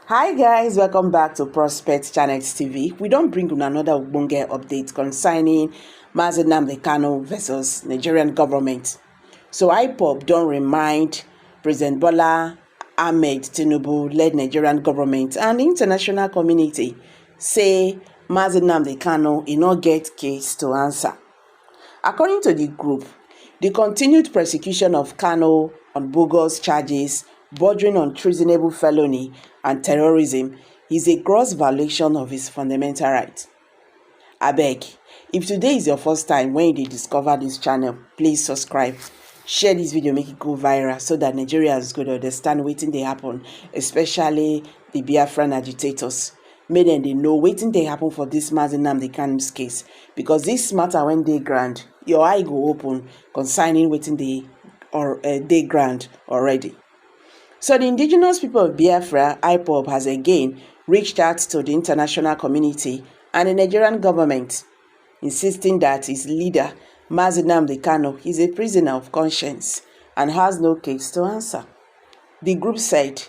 Hi guys, welcome back to Prospect Channel TV. We don't bring you another ogbonge update concerning Nnamdi Kanu versus Nigerian government. So IPOB don't remind President Bola Ahmed Tinubu led Nigerian government and the international community say Nnamdi Kanu will not get case to answer. According to the group, the continued persecution of Kanu on bogus charges bordering on treasonable felony and terrorism is a gross violation of his fundamental rights. Abeg, if today is your first time when you discover this channel, please subscribe, share this video, make it go viral so that Nigerians go understand wetin dey happen, especially the Biafran agitators. Make dem dey know wetin dey happen for this Nnamdi Kanu's case, because this matter when dey ground, your eye go open concerning wetin dey ground already. So the indigenous people of Biafra, IPOB, has again reached out to the international community and the Nigerian government, insisting that his leader, Nnamdi Kanu, is a prisoner of conscience and has no case to answer. The group said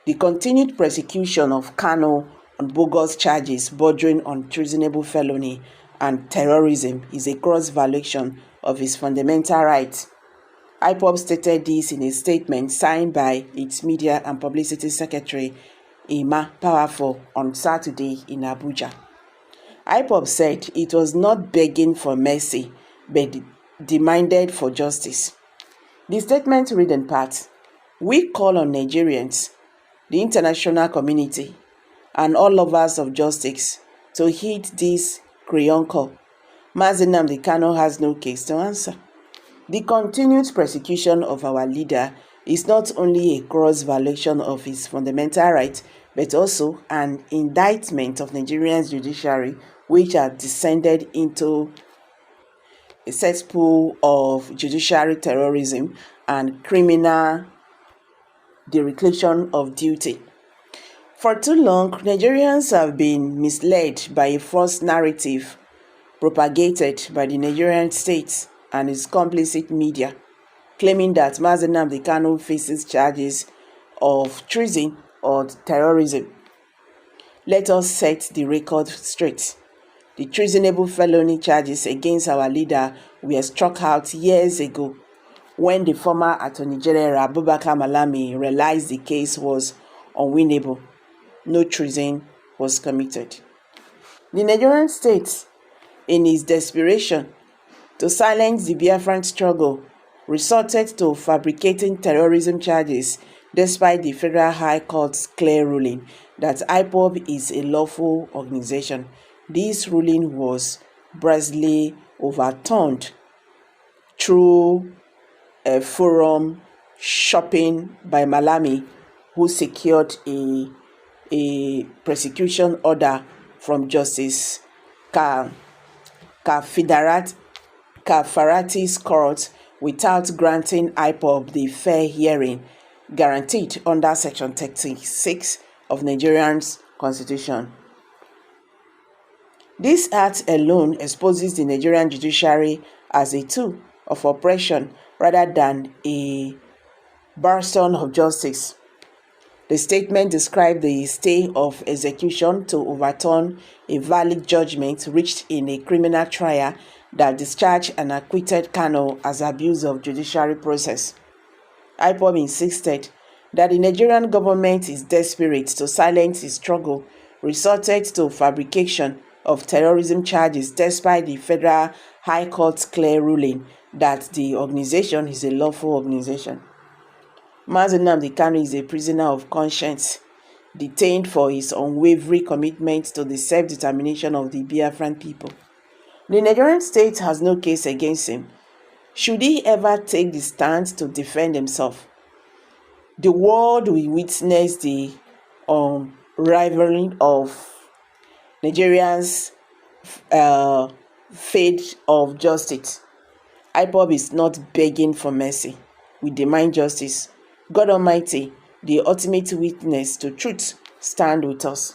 the continued persecution of Kanu on bogus charges bordering on treasonable felony and terrorism is a gross violation of his fundamental rights. IPOB stated this in a statement signed by its media and publicity secretary, Emma Powerful, on Saturday in Abuja. IPOB said it was not begging for mercy, but demanded for justice. The statement read in part, "We call on Nigerians, the international community, and all lovers of justice to heed this crayon call. Nnamdi Kanu has no case to answer. The continued persecution of our leader is not only a gross violation of his fundamental rights, but also an indictment of Nigeria's judiciary, which has descended into a cesspool of judiciary terrorism and criminal dereliction of duty. For too long, Nigerians have been misled by a false narrative propagated by the Nigerian state and its complicit media, claiming that Nnamdi Kanu faces charges of treason or terrorism. Let us set the record straight. The treasonable felony charges against our leader were struck out years ago when the former Attorney General Abubakar Malami realized the case was unwinnable. No treason was committed. The Nigerian state, in its desperation to silence the Biafran struggle, resorted to fabricating terrorism charges despite the Federal High Court's clear ruling that IPOB is a lawful organization. This ruling was brazenly overturned through a forum shopping by Malami, who secured a prosecution order from Justice Kafarati's court without granting IPOB the fair hearing guaranteed under Section 36 of Nigeria's Constitution. This act alone exposes the Nigerian judiciary as a tool of oppression rather than a bastion of justice. The statement described the stay of execution to overturn a valid judgment reached in a criminal trial that discharged and acquitted Kanu as abuse of judiciary process. IPOB insisted that the Nigerian government is desperate to silence its struggle, resorted to fabrication of terrorism charges despite the Federal High Court's clear ruling that the organization is a lawful organization. Nnamdi Kanu is a prisoner of conscience, detained for his unwavering commitment to the self-determination of the Biafran people. The Nigerian state has no case against him. Should he ever take the stand to defend himself, the world will witness the unraveling of Nigerians' faith of justice. IPOB is not begging for mercy. We demand justice. God Almighty, the ultimate witness to truth, stand with us.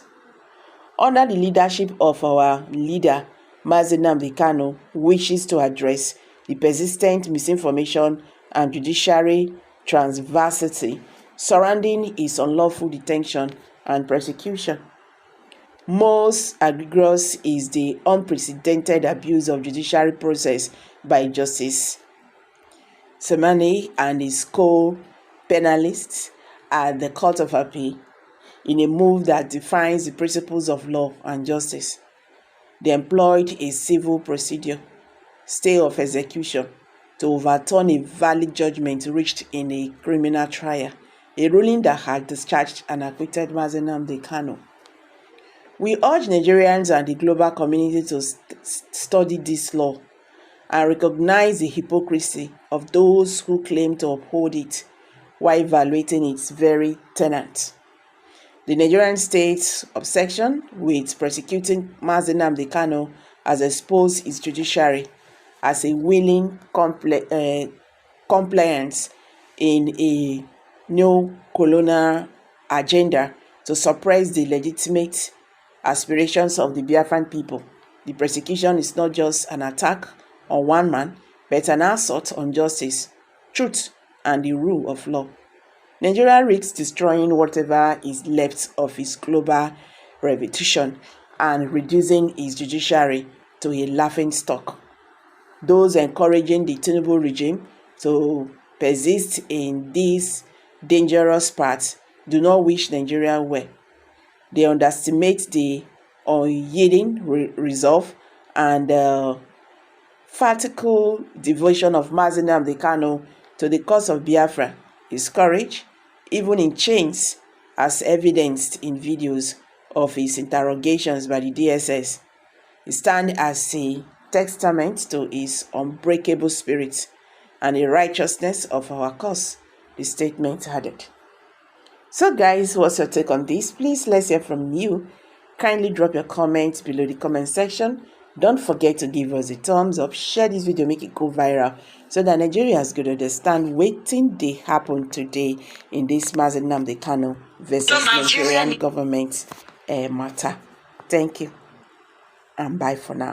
Under the leadership of our leader, Nnamdi Kanu, wishes to address the persistent misinformation and judiciary transversity surrounding his unlawful detention and persecution. Most egregious is the unprecedented abuse of judiciary process by Justice Semani and his co-panelists at the Court of Appeal in a move that defines the principles of law and justice. They employed a civil procedure, stay of execution, to overturn a valid judgment reached in a criminal trial, a ruling that had discharged and acquitted Nnamdi Kanu. We urge Nigerians and the global community to study this law and recognize the hypocrisy of those who claim to uphold it while violating its very tenets. The Nigerian state's obsession with persecuting Nnamdi Kanu has exposed its judiciary as a willing compliance in a neo-colonial agenda to suppress the legitimate aspirations of the Biafran people. The persecution is not just an attack on one man, but an assault on justice, truth, and the rule of law. Nigeria risks destroying whatever is left of its global reputation and reducing its judiciary to a laughingstock. Those encouraging the Tinubu regime to persist in this dangerous path do not wish Nigeria well. They underestimate the unyielding resolve and fanatical devotion of Nnamdi Kanu to the cause of Biafra. His courage, even in chains, as evidenced in videos of his interrogations by the DSS, stands as a testament to his unbreakable spirit and the righteousness of our cause, the statement added. So guys, what's your take on this? Please, let's hear from you. Kindly drop your comments below the comment section. Don't forget to give us a thumbs up, share this video, make it go viral so that Nigerians could understand wetin dey happen today in this Nnamdi Kanu versus Nigerian government matter. Thank you and bye for now.